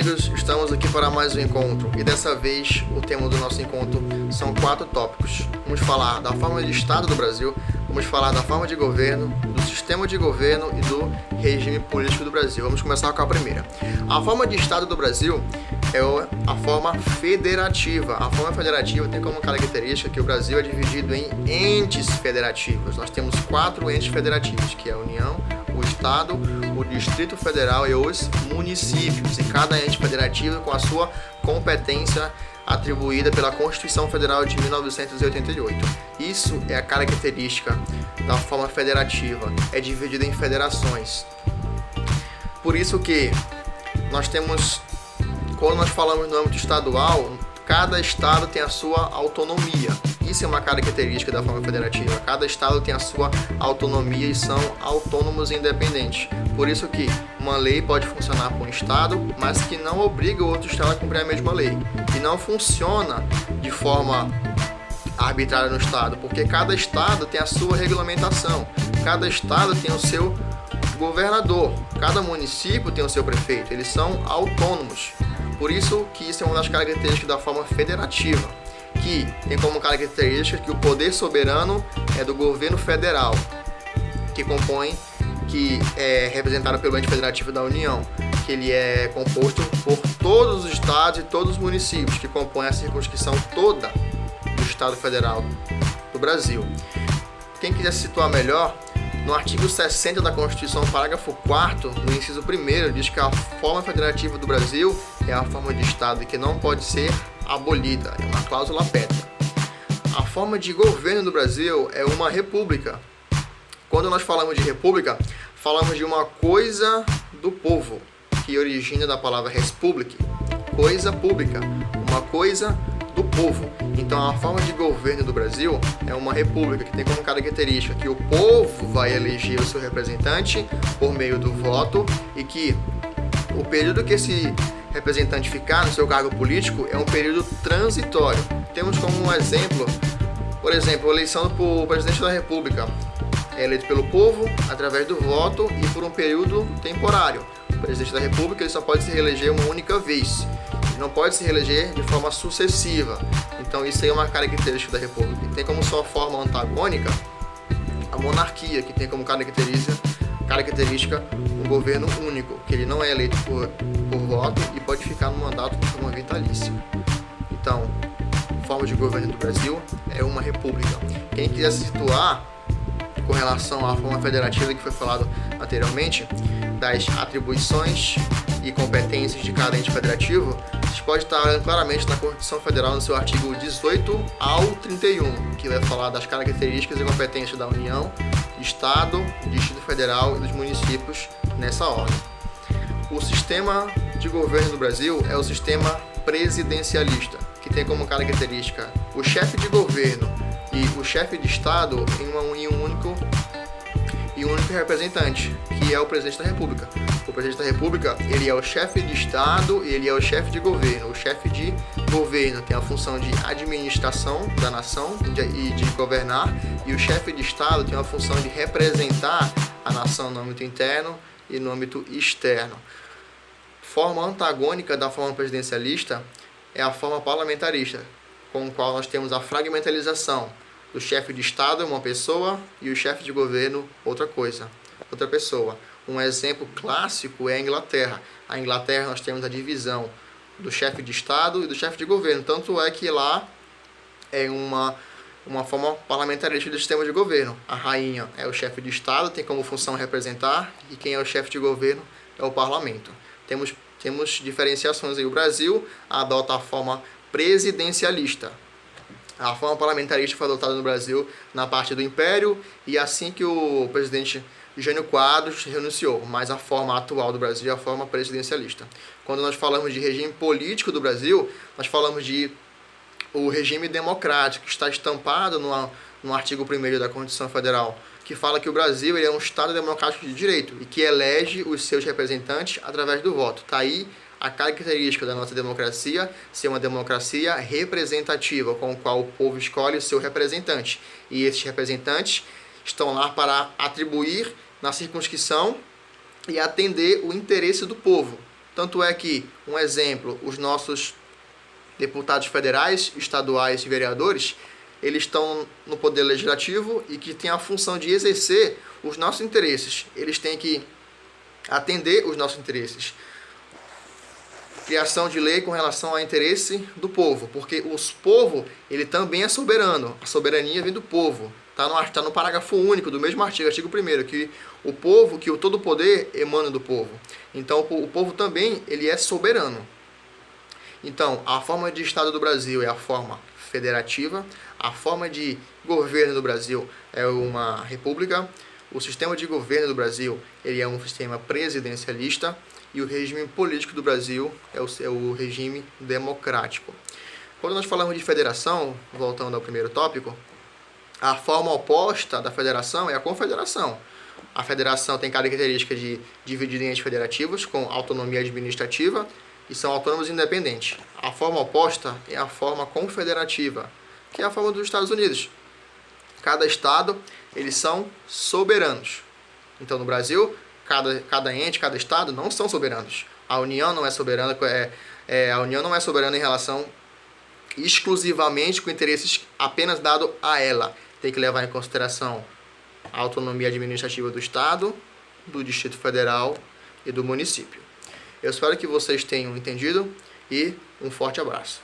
amigos, estamos aqui para mais um encontro e dessa vez o tema do nosso encontro são 4 tópicos. Vamos falar da forma de Estado do Brasil, vamos falar da forma de governo, do sistema de governo e do regime político do Brasil. Vamos começar com a primeira. A forma de Estado do Brasil é a forma federativa. A forma federativa tem como característica que o Brasil é dividido em entes federativos. Nós temos 4 entes federativos, que é a União, o Estado, o Distrito Federal e os municípios, e cada ente federativo com a sua competência atribuída pela Constituição Federal de 1988. Isso é a característica da forma federativa, é dividida em federações. Por isso que nós temos, quando nós falamos no âmbito estadual, cada estado tem a sua autonomia. Isso é uma característica da forma federativa. Cada estado tem a sua autonomia e são autônomos e independentes. Por isso que uma lei pode funcionar para um estado, mas que não obriga o outro estado a cumprir a mesma lei. E não funciona de forma arbitrária no estado, porque cada estado tem a sua regulamentação. Cada estado tem o seu governador. Cada município tem o seu prefeito. Eles são autônomos. Por isso que isso é uma das características da forma federativa, que tem como característica que o poder soberano é do governo federal, que é representado pelo ente federativo da União, que ele é composto por todos os estados e todos os municípios, que compõem a circunscrição toda do Estado Federal do Brasil. Quem quiser se situar melhor, no artigo 60 da Constituição, parágrafo 4º, no inciso 1º, diz que a forma federativa do Brasil é a forma de Estado e que não pode ser abolida, é uma cláusula pétrea. A forma de governo do Brasil é uma república. Quando nós falamos de república, falamos de uma coisa do povo, que origina da palavra res public, coisa pública, uma coisa do povo. Então a forma de governo do Brasil é uma república que tem como característica que o povo vai eleger o seu representante por meio do voto e que o período que esse representante ficar no seu cargo político é um período transitório. Temos como um exemplo, por exemplo, a eleição para o presidente da República. É eleito pelo povo através do voto e por um período temporário. O presidente da República ele só pode se reeleger uma única vez. Não pode se reeleger de forma sucessiva. Então isso aí é uma característica da República. Tem como sua forma antagônica a monarquia, que tem como característica um governo único, que ele não é eleito por voto e pode ficar no mandato de forma vitalícia. Então, a forma de governo do Brasil é uma república. Quem quiser se situar com relação à forma federativa que foi falado anteriormente, das atribuições e competências de cada ente federativo, vocês podem estar olhando claramente na Constituição Federal, no seu artigo 18 ao 31, que vai falar das características e competências da União, Estado, Distrito Federal e dos municípios nessa ordem. O sistema de governo do Brasil é o sistema presidencialista, que tem como característica o chefe de governo e o chefe de Estado em um único representante, que é o presidente da República. O presidente da República, ele é o chefe de Estado e ele é o chefe de governo. O chefe de governo tem a função de administração da nação e de governar, e o chefe de Estado tem a função de representar a nação no âmbito interno e no âmbito externo. Forma antagônica da forma presidencialista é a forma parlamentarista, com a qual nós temos a fragmentalização do chefe de Estado, uma pessoa, e o chefe de governo, outra pessoa. Um exemplo clássico é a Inglaterra. A Inglaterra nós temos a divisão do chefe de Estado e do chefe de governo. Tanto é que lá é uma forma parlamentarista do sistema de governo. A rainha é o chefe de Estado, tem como função representar, e quem é o chefe de governo é o parlamento. Temos diferenciações aí. O Brasil adota a forma presidencialista. A forma parlamentarista foi adotada no Brasil na parte do Império e assim que o presidente Jânio Quadros renunciou, mas a forma atual do Brasil é a forma presidencialista. Quando nós falamos de regime político do Brasil, nós falamos de o regime democrático, que está estampado no artigo 1º da Constituição Federal, que fala que o Brasil ele é um Estado democrático de direito e que elege os seus representantes através do voto. Está aí a característica da nossa democracia ser uma democracia representativa, com a qual o povo escolhe o seu representante. E esses representantes estão lá para atribuir na circunscrição e atender o interesse do povo. Tanto é que, um exemplo, os nossos deputados federais, estaduais e vereadores, eles estão no poder legislativo e que têm a função de exercer os nossos interesses. Eles têm que atender os nossos interesses. Criação de lei com relação ao interesse do povo, porque o povo, ele também é soberano. A soberania vem do povo. Está no parágrafo único do mesmo artigo 1º, que o povo, que o todo poder emana do povo. Então o povo também, ele é soberano. Então, a forma de Estado do Brasil é a forma federativa, a forma de governo do Brasil é uma república, o sistema de governo do Brasil ele é um sistema presidencialista e o regime político do Brasil é o regime democrático. Quando nós falamos de federação, voltando ao primeiro tópico, a forma oposta da federação é a confederação. A federação tem característica de dividir em entes federativos com autonomia administrativa e são autônomos e independentes. A forma oposta é a forma confederativa, que é a forma dos Estados Unidos. Cada estado, eles são soberanos. Então, no Brasil, cada ente, cada estado não são soberanos. A União não é soberana, a União não é soberana em relação exclusivamente com interesses apenas dado a ela. Tem que levar em consideração a autonomia administrativa do estado, do Distrito Federal e do município. Eu espero que vocês tenham entendido e um forte abraço.